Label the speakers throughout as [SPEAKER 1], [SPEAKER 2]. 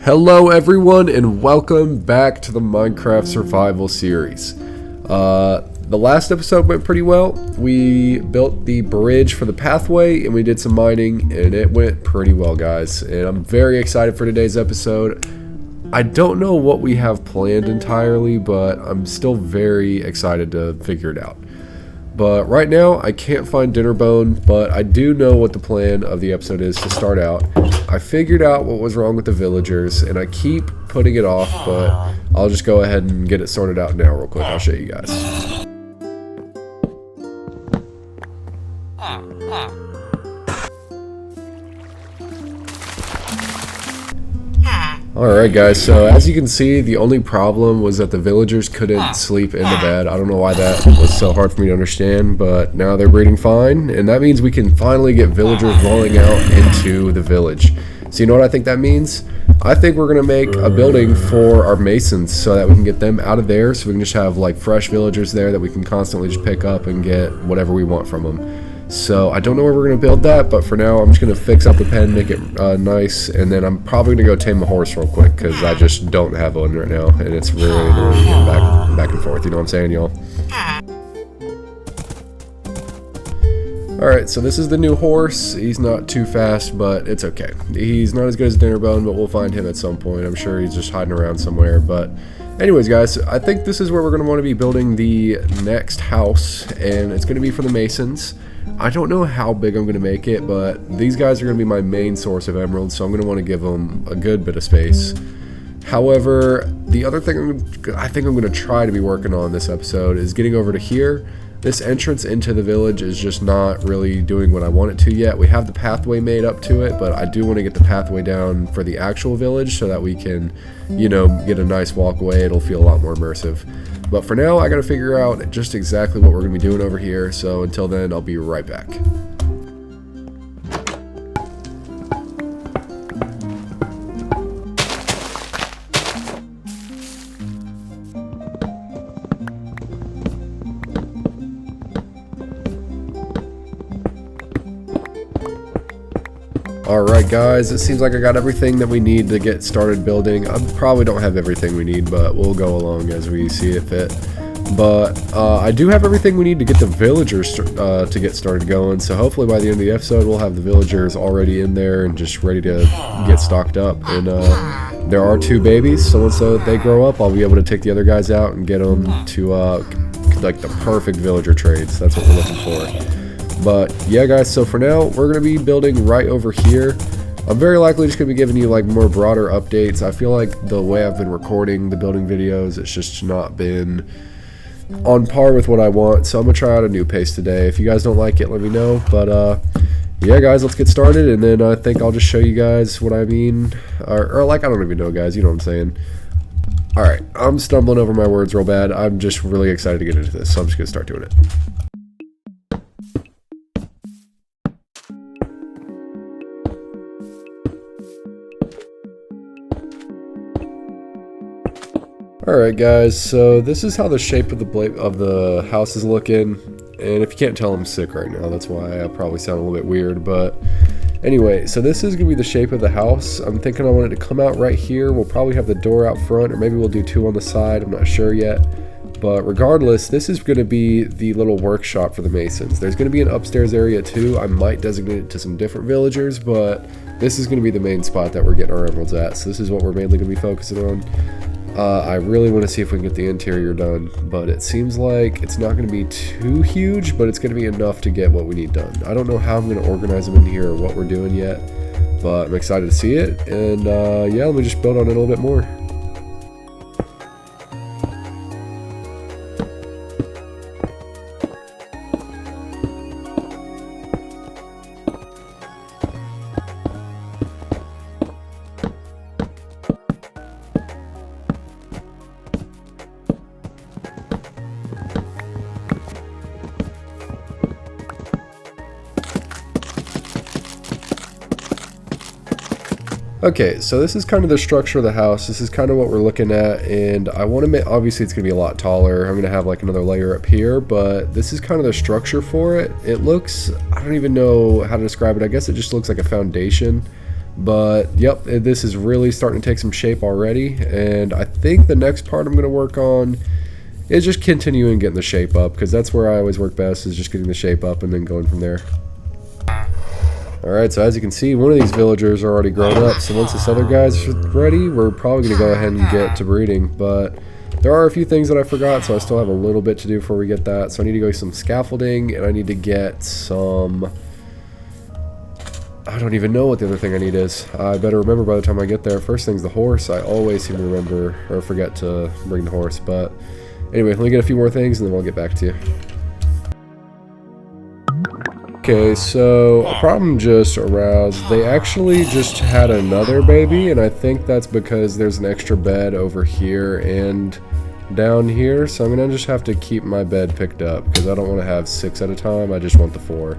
[SPEAKER 1] Hello everyone and welcome back to the Minecraft Survival series. The last episode went pretty well. We built the bridge for the pathway and we did some mining and it went pretty well, guys. And I'm very excited for today's episode. I don't know what we have planned entirely, but I'm still very excited to figure it out. But right now, I can't find Dinnerbone, but I do know what the plan of the episode is to start out. I figured out what was wrong with the villagers, and I keep putting it off, but I'll just go ahead and get it sorted out now real quick. I'll show you guys. Alright guys, so as you can see, the only problem was that the villagers couldn't sleep in the bed. I don't know why that was so hard for me to understand, but now they're breeding fine, and that means we can finally get villagers rolling out into the village. So you know what I think that means? I think we're going to make a building for our masons so that we can get them out of there, so we can just have like fresh villagers there that we can constantly just pick up and get whatever we want from them. So I don't know where we're going to build that, but for now I'm just going to fix up the pen, make it nice, and then I'm probably going to go tame a horse real quick because I just don't have one right now, and it's really getting back and forth, you know what I'm saying, y'all? Alright, so this is the new horse. He's not too fast, but it's okay. He's not as good as Dinnerbone, but we'll find him at some point. I'm sure he's just hiding around somewhere, but anyways, guys, I think this is where we're going to want to be building the next house, and it's going to be for the masons. I don't know how big I'm going to make it, but these guys are going to be my main source of emeralds, so I'm going to want to give them a good bit of space. However, the other thing I think I'm going to try to be working on this episode is getting over to here. This entrance into the village is just not really doing what I want it to yet. We have the pathway made up to it, but I do want to get the pathway down for the actual village so that we can, you know, get a nice walkway. It'll feel a lot more immersive. But for now, I gotta figure out just exactly what we're gonna be doing over here. So until then, I'll be right back. Alright guys, it seems like I got everything that we need to get started building. I probably don't have everything we need, but we'll go along as we see it fit. But I do have everything we need to get the villagers to get started going, so hopefully by the end of the episode we'll have the villagers already in there and just ready to get stocked up. And there are 2 babies, so once they grow up I'll be able to take the other guys out and get them to like the perfect villager trades. That's what we're looking for. But yeah guys, so for now we're going to be building right over here. I'm very likely just going to be giving you like more broader updates. I feel like the way I've been recording the building videos, it's just not been on par with what I want. So I'm going to try out a new pace today. If you guys don't like it, let me know. But yeah guys, let's get started, and then I think I'll just show you guys what I mean. Or like, I don't even know guys, you know what I'm saying. Alright, I'm stumbling over my words real bad. I'm just really excited to get into this, so I'm just going to start doing it. Alright guys, so this is how the shape of the house is looking, and if you can't tell, I'm sick right now, that's why I probably sound a little bit weird, but anyway, so this is going to be the shape of the house. I'm thinking I want it to come out right here. We'll probably have the door out front, or maybe we'll do 2 on the side, I'm not sure yet. But regardless, this is going to be the little workshop for the masons. There's going to be an upstairs area too. I might designate it to some different villagers, but this is going to be the main spot that we're getting our emeralds at, so this is what we're mainly going to be focusing on. I really want to see if we can get the interior done, but it seems like it's not going to be too huge, but it's going to be enough to get what we need done. I don't know how I'm going to organize them in here or what we're doing yet, but I'm excited to see it, and yeah, let me just build on it a little bit more. Okay, so this is kind of the structure of the house. This is kind of what we're looking at, and I want to make, obviously it's going to be a lot taller. I'm going to have like another layer up here, but this is kind of the structure for it. It looks, I don't even know how to describe it. I guess it just looks like a foundation, But yep, this is really starting to take some shape already, and I think the next part I'm going to work on is just continuing getting the shape up, because that's where I always work best, is just getting the shape up and then going from there. Alright, so as you can see, one of these villagers are already grown up, so once this other guy's ready, we're probably going to go ahead and get to breeding. But there are a few things that I forgot, so I still have a little bit to do before we get that. So I need to go get some scaffolding, and I need to get some... I don't even know what the other thing I need is. I better remember by the time I get there. First thing's the horse. I always seem to remember, or forget to bring the horse. But anyway, let me get a few more things, and then I'll get back to you. Okay, so a problem just arose. They actually just had another baby, and I think that's because there's an extra bed over here and down here. So I'm gonna just have to keep my bed picked up because I don't want to have 6 at a time. I just want the 4.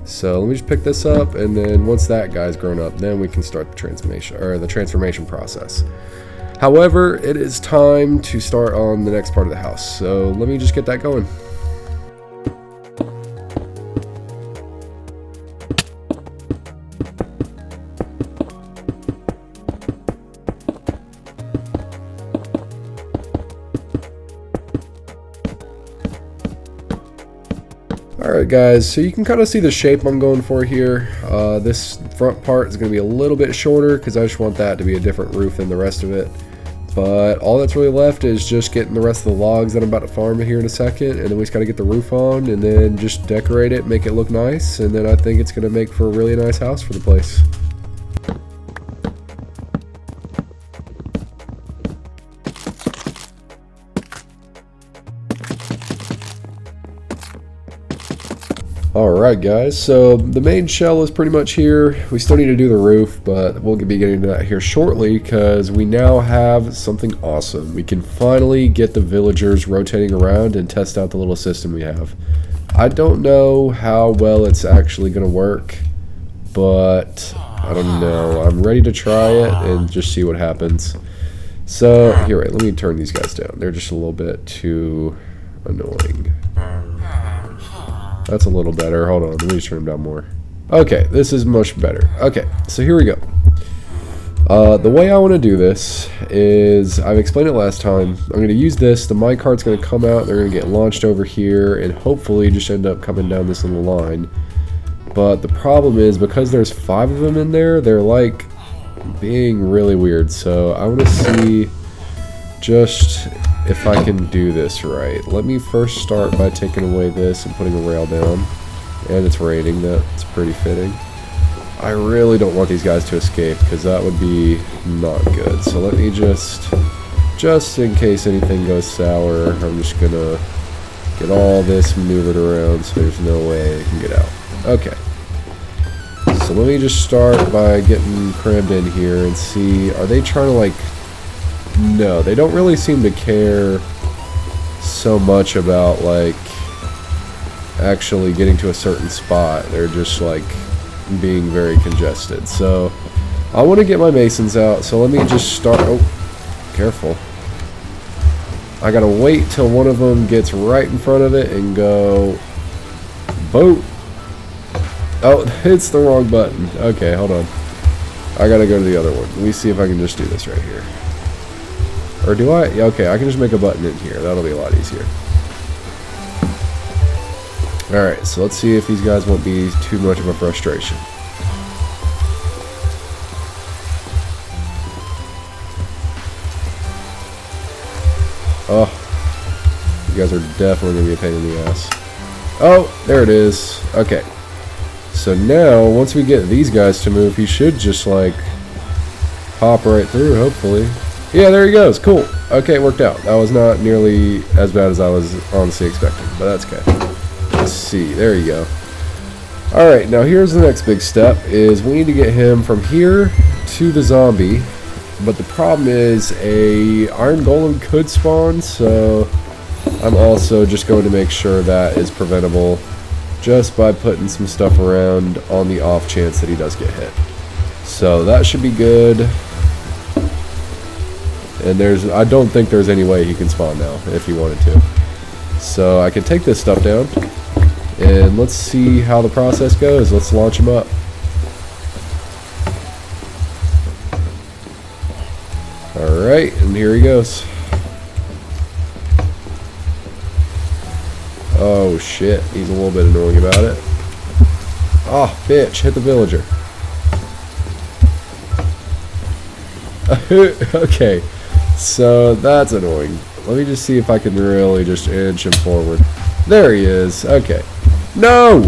[SPEAKER 1] So let me just pick this up, and then once that guy's grown up, then we can start the transformation process. However, it is time to start on the next part of the house. So let me just get that going. Alright guys, so you can kind of see the shape I'm going for here. This front part is going to be a little bit shorter because I just want that to be a different roof than the rest of it. But all that's really left is just getting the rest of the logs that I'm about to farm here in a second, and then we just got to get the roof on and then just decorate it, make it look nice, and then I think it's going to make for a really nice house for the place. Alright guys, so the main shell is pretty much here. We still need to do the roof, but we'll be getting to that here shortly because we now have something awesome. We can finally get the villagers rotating around and test out the little system we have. I don't know how well it's actually going to work, but I don't know. I'm ready to try it and just see what happens. So, here, wait, let me turn these guys down. They're just a little bit too annoying. That's a little better. Hold on, let me just turn them down more. Okay, this is much better. Okay, so here we go. The way I want to do this is, I've explained it last time. I'm going to use this. The minecart's going to come out. They're going to get launched over here and hopefully just end up coming down this little line. But the problem is, because there's 5 of them in there, they're like being really weird. So I want to see just if I can do this right. Let me first start by taking away this and putting a rail down. And it's raining, that's pretty fitting. I really don't want these guys to escape because that would be not good. So let me just in case anything goes sour, I'm just gonna get all this maneuvered around so there's no way they can get out. Okay. So let me just start by getting crammed in here and see, are they trying to like... No, they don't really seem to care so much about like actually getting to a certain spot. They're just like being very congested. So I want to get my masons out, so let me just start. Oh, careful. I gotta wait till one of them gets right in front of it and go boat. Oh, it's the wrong button. Okay, hold on. I gotta go to the other one. Let me see if I can just do this right here. Or do I? Yeah, okay, I can just make a button in here. That'll be a lot easier. Alright, so let's see if these guys won't be too much of a frustration. Oh, you guys are definitely going to be a pain in the ass. Oh, there it is. Okay. So now, once we get these guys to move, he should just like hop right through, hopefully. Yeah, there he goes. Cool. Okay, it worked out. That was not nearly as bad as I was honestly expecting, but that's okay. Let's see. There you go. Alright, now here's the next big step, is we need to get him from here to the zombie, but the problem is a iron golem could spawn, so I'm also just going to make sure that is preventable just by putting some stuff around on the off chance that he does get hit. So that should be good. And I don't think there's any way he can spawn now if he wanted to. So I can take this stuff down, and let's see how the process goes. Let's launch him up. Alright, and here he goes. Oh shit, he's a little bit annoying about it. Oh, bitch, hit the villager. Okay, so that's annoying. Let me just see if I can really just inch him forward. There he is. Okay. No!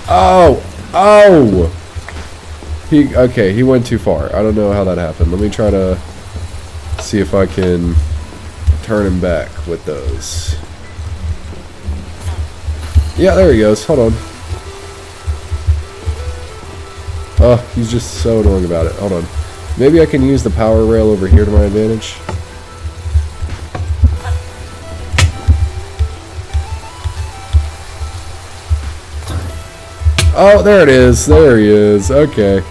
[SPEAKER 1] Oh! Oh! Okay, he went too far. I don't know how that happened. Let me try to see if I can turn him back with those. Yeah, there he goes. Hold on. Oh, he's just so annoying about it. Hold on. Maybe I can use the power rail over here to my advantage. Oh, there it is. There he is. Okay.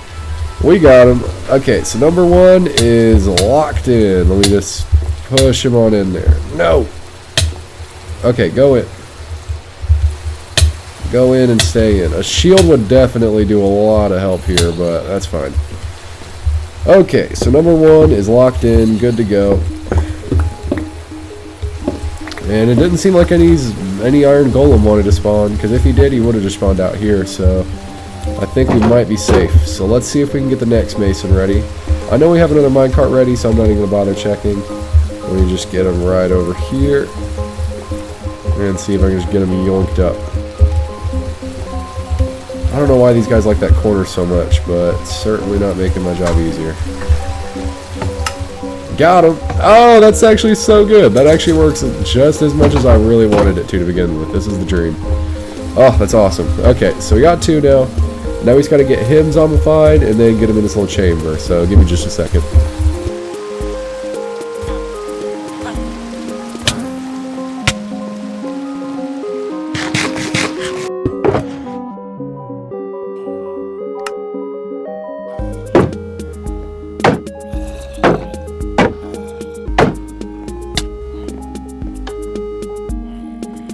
[SPEAKER 1] We got him. Okay, so number one is locked in. Let me just push him on in there. No! Okay, go in. Go in and stay in. A shield would definitely do a lot of help here, but that's fine. Okay, so number one is locked in, good to go. And it didn't seem like any iron golem wanted to spawn, because if he did, he would have just spawned out here, so I think we might be safe. So let's see if we can get the next mason ready. I know we have another minecart ready, so I'm not even going to bother checking. Let me just get him right over here, and see if I can just get him yoinked up. I don't know why these guys like that corner so much, but it's certainly not making my job easier. Got him! Oh, that's actually so good. That actually works just as much as I really wanted it to begin with. This is the dream. Oh, that's awesome. Okay, so we got two now. Now we just got to get him zombified and then get him in this little chamber. So give me just a second.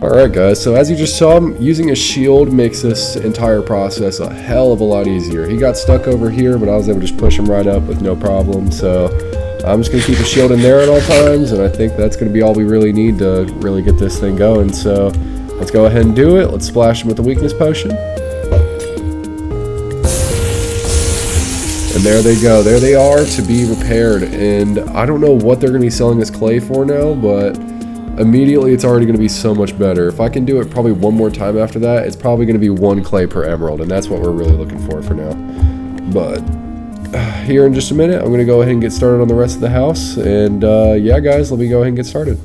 [SPEAKER 1] Alright guys, so as you just saw, using a shield makes this entire process a hell of a lot easier. He got stuck over here, but I was able to just push him right up with no problem. So I'm just going to keep a shield in there at all times, and I think that's going to be all we really need to really get this thing going. So let's go ahead and do it. Let's splash him with the weakness potion. And there they go. There they are to be repaired. And I don't know what they're going to be selling this clay for now, but immediately it's already going to be so much better. If I can do it probably one more time after that, it's probably going to be 1 clay per emerald, and that's what we're really looking for now. But here in just a minute, I'm going to go ahead and get started on the rest of the house, and yeah guys, let me go ahead and get started.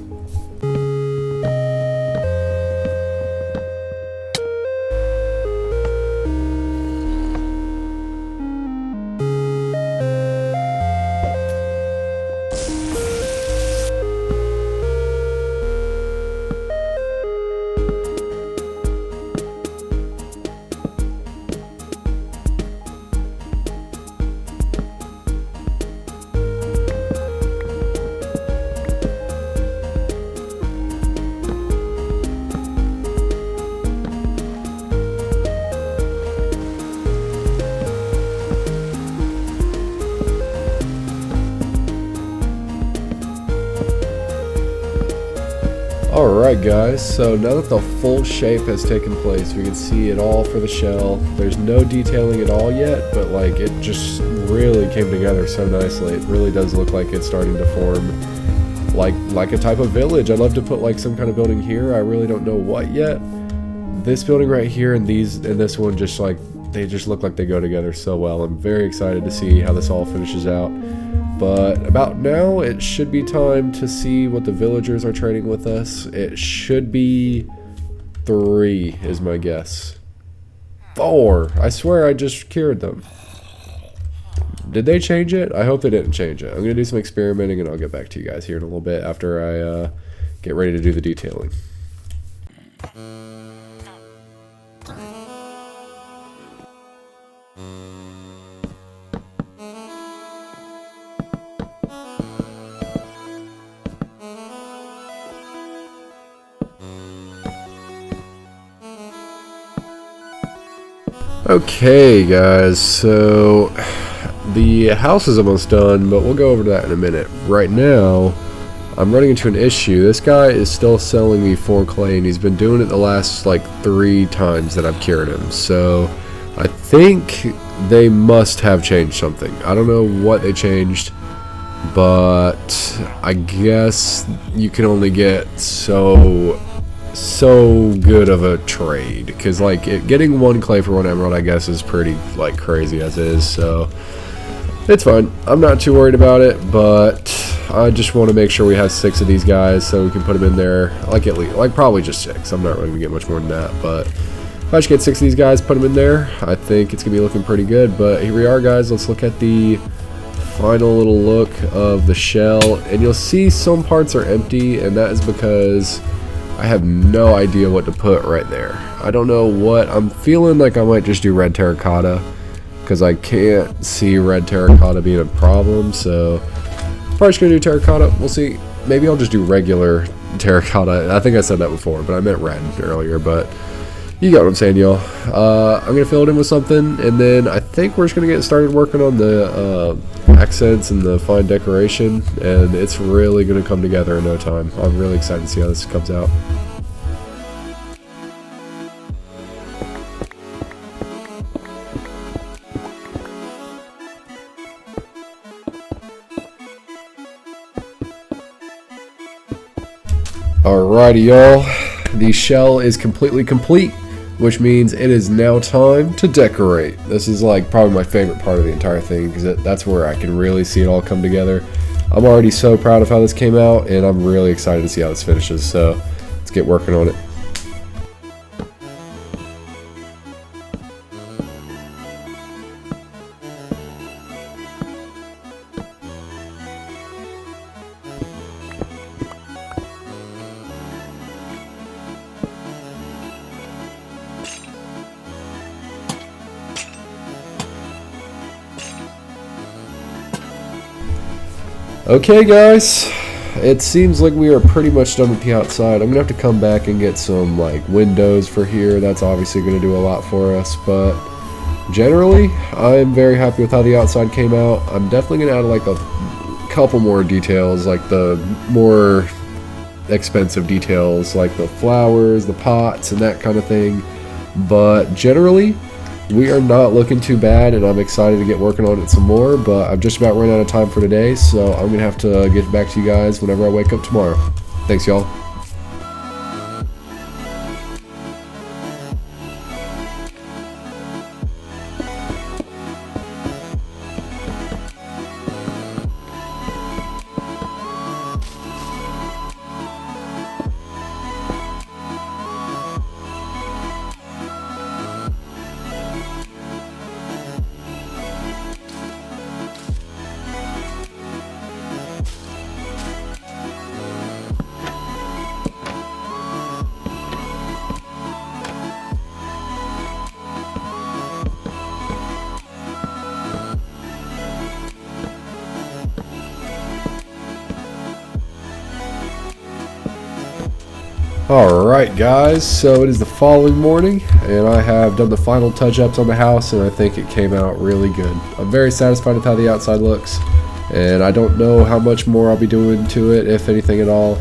[SPEAKER 1] Alright guys, so now that the full shape has taken place, we can see it all for the shell. There's no detailing at all yet, but like it just really came together so nicely. It really does look like it's starting to form like a type of village. I'd love to put like some kind of building here. I really don't know what yet. This building right here and this one just like they just look like they go together so well. I'm very excited to see how this all finishes out. But about now, it should be time to see what the villagers are trading with us. It should be 3 is my guess. 4. I swear I just cured them. Did they change it? I hope they didn't change it. I'm going to do some experimenting and I'll get back to you guys here in a little bit after I get ready to do the detailing. Okay guys, so the house is almost done, but we'll go over to that in a minute. Right now, I'm running into an issue. This guy is still selling me 4 clay, and he's been doing it the last like 3 times that I've cured him. So I think they must have changed something. I don't know what they changed, but I guess you can only get so good of a trade, because like getting 1 clay for 1 emerald I guess is pretty like crazy as is. So it's fine. I'm not too worried about it, but I just want to make sure we have 6 of these guys so we can put them in there, like at least, like probably just 6. I'm not really gonna get much more than that, but if I just get 6 of these guys, put them in there, I think it's gonna be looking pretty good. But here we are, guys. Let's look at the final little look of the shell, and you'll see some parts are empty, and that is because I have no idea what to put right there. I don't know what I'm feeling like. I might just do red terracotta, because I can't see red terracotta being a problem. So probably just gonna do terracotta. We'll see. Maybe I'll just do regular terracotta. I think I said that before, but I meant red earlier. But you got what I'm saying, y'all. I'm gonna fill it in with something, and then I think we're just gonna get started working on the accents and the fine decoration, and it's really gonna come together in no time. I'm really excited to see how this comes out. Alrighty, y'all, the shell is completely complete, which means it is now time to decorate. This is like probably my favorite part of the entire thing, because that's where I can really see it all come together. I'm already so proud of how this came out, and I'm really excited to see how this finishes, so let's get working on it. Okay, guys, it seems like we are pretty much done with the outside. I'm gonna have to come back and get some like windows for here. That's obviously gonna do a lot for us, but generally I'm very happy with how the outside came out. I'm definitely gonna add like a couple more details, like the more expensive details, like the flowers, the pots, and that kind of thing. But generally, we are not looking too bad, and I'm excited to get working on it some more, but I've just about run out of time for today, so I'm going to have to get back to you guys whenever I wake up tomorrow. Thanks, y'all. Alright, guys, so it is the following morning, and I have done the final touch-ups on the house, and I think it came out really good. I'm very satisfied with how the outside looks, and I don't know how much more I'll be doing to it, if anything at all,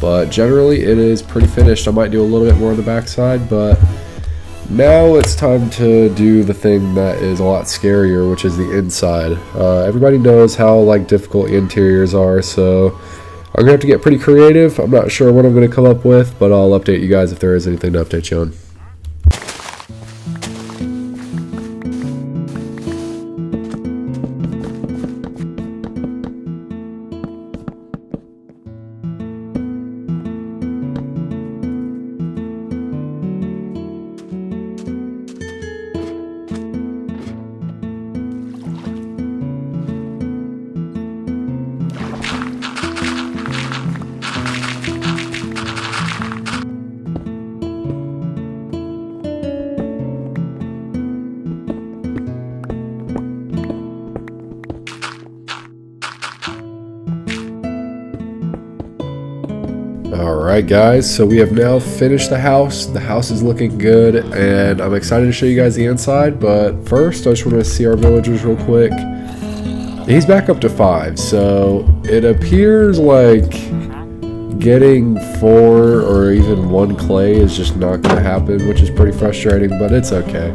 [SPEAKER 1] but generally it is pretty finished. I might do a little bit more on the backside, but now it's time to do the thing that is a lot scarier, which is the inside. Everybody knows how like difficult interiors are, so I'm going to have to get pretty creative. I'm not sure what I'm going to come up with, but I'll update you guys if there is anything to update you on. Alright guys, so we have now finished the house. The house is looking good, and I'm excited to show you guys the inside, but first I just want to see our villagers real quick. He's back up to 5, so it appears like getting 4 or even 1 clay is just not going to happen, which is pretty frustrating, but it's okay.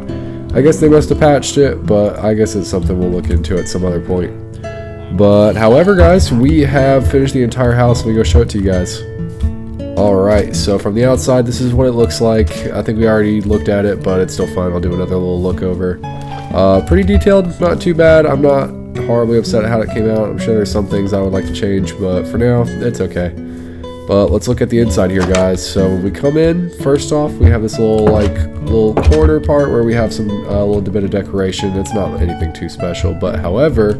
[SPEAKER 1] I guess they must have patched it, but I guess it's something we'll look into at some other point. But however, guys, we have finished the entire house. Let me go show it to you guys. Alright, so from the outside, this is what it looks like. I think we already looked at it, but it's still fine. I'll do another little look over. Pretty detailed, not too bad. I'm not horribly upset at how it came out. I'm sure there's some things I would like to change, but for now, it's okay. But let's look at the inside here, guys. So when we come in, first off, we have this little corner part where we have some little bit of decoration. It's not anything too special, but however,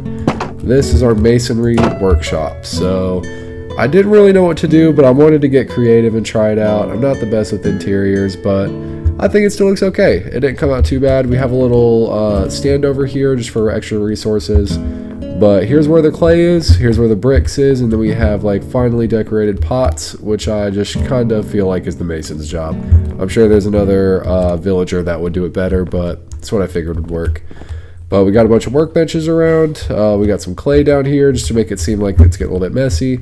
[SPEAKER 1] this is our masonry workshop. So I didn't really know what to do, but I wanted to get creative and try it out. I'm not the best with interiors, but I think it still looks okay. It didn't come out too bad. We have a little stand over here just for extra resources. But here's where the clay is, here's where the bricks is, and then we have like finely decorated pots, which I just kind of feel like is the mason's job. I'm sure there's another villager that would do it better, but that's what I figured would work. But we got a bunch of workbenches around. We got some clay down here just to make it seem like it's getting a little bit messy.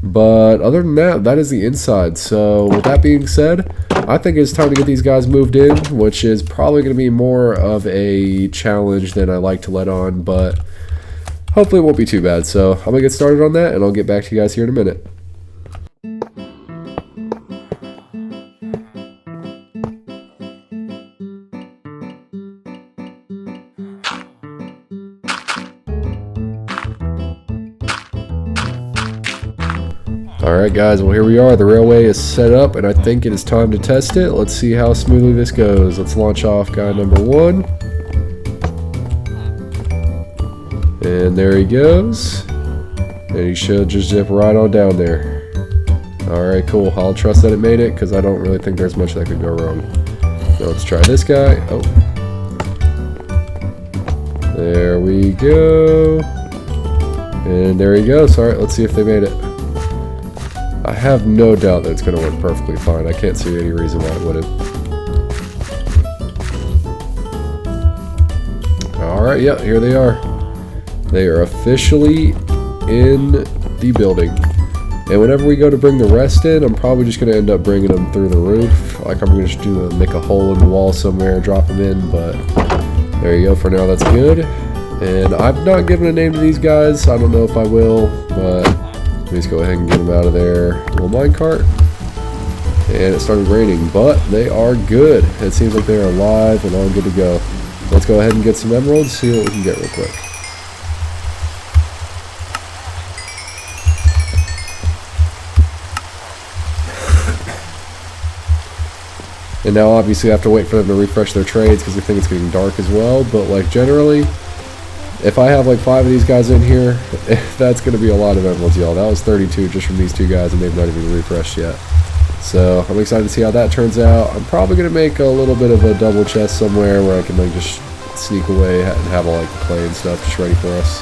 [SPEAKER 1] But other than that, that is the inside. So with that being said, I think it's time to get these guys moved in, which is probably going to be more of a challenge than I like to let on, but hopefully it won't be too bad. So I'm going to get started on that, and I'll get back to you guys here in a minute. Alright guys, well here we are. The railway is set up, and I think it is time to test it. Let's see how smoothly this goes. Let's launch off guy number 1. And there he goes. And he should just zip right on down there. Alright, cool. I'll trust that it made it, because I don't really think there's much that could go wrong. Now let's try this guy. Oh. There we go. And there he goes. Alright, let's see if they made it. I have no doubt that it's going to work perfectly fine. I can't see any reason why it wouldn't. Alright, yeah, here they are. They are officially in the building. And whenever we go to bring the rest in, I'm probably just going to end up bringing them through the roof. Like I'm going to make a hole in the wall somewhere, drop them in, but there you go. For now, that's good. And I've not given a name to these guys. I don't know if I will, but let's go ahead and get them out of their little minecart. And it started raining, but they are good. It seems like they are alive and all good to go. Let's go ahead and get some emeralds, see what we can get real quick. And now obviously I have to wait for them to refresh their trades because I think it's getting dark as well. But like generally, if I have like 5 of these guys in here, that's going to be a lot of emeralds, y'all. That was 32 just from these 2 guys, and they've not even refreshed yet. So I'm excited to see how that turns out. I'm probably going to make a little bit of a double chest somewhere where I can like just sneak away and have all like the clay and stuff just ready for us.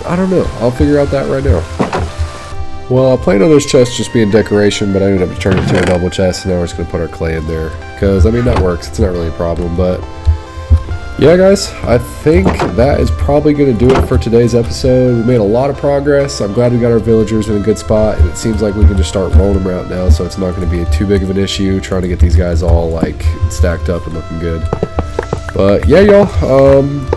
[SPEAKER 1] I don't know. I'll figure out that right now. Well, I planned on those chests just being decoration, but I ended up turning it to a double chest, and now we're just going to put our clay in there. Because, I mean, that works. It's not really a problem, but yeah, guys, I think that is probably going to do it for today's episode. We made a lot of progress. I'm glad we got our villagers in a good spot, and it seems like we can just start rolling them out now, so it's not going to be too big of an issue trying to get these guys all, like, stacked up and looking good. But, yeah, y'all,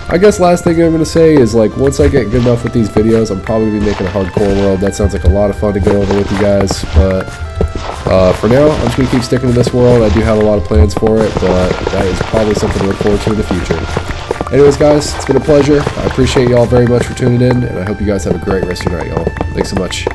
[SPEAKER 1] I guess last thing I'm going to say is, like, once I get good enough with these videos, I'm probably going to be making a hardcore world. That sounds like a lot of fun to go over with you guys, but for now, I'm just going to keep sticking to this world. I do have a lot of plans for it, but that is probably something to look forward to in the future. Anyways, guys, it's been a pleasure. I appreciate y'all very much for tuning in, and I hope you guys have a great rest of your night, y'all. Thanks so much.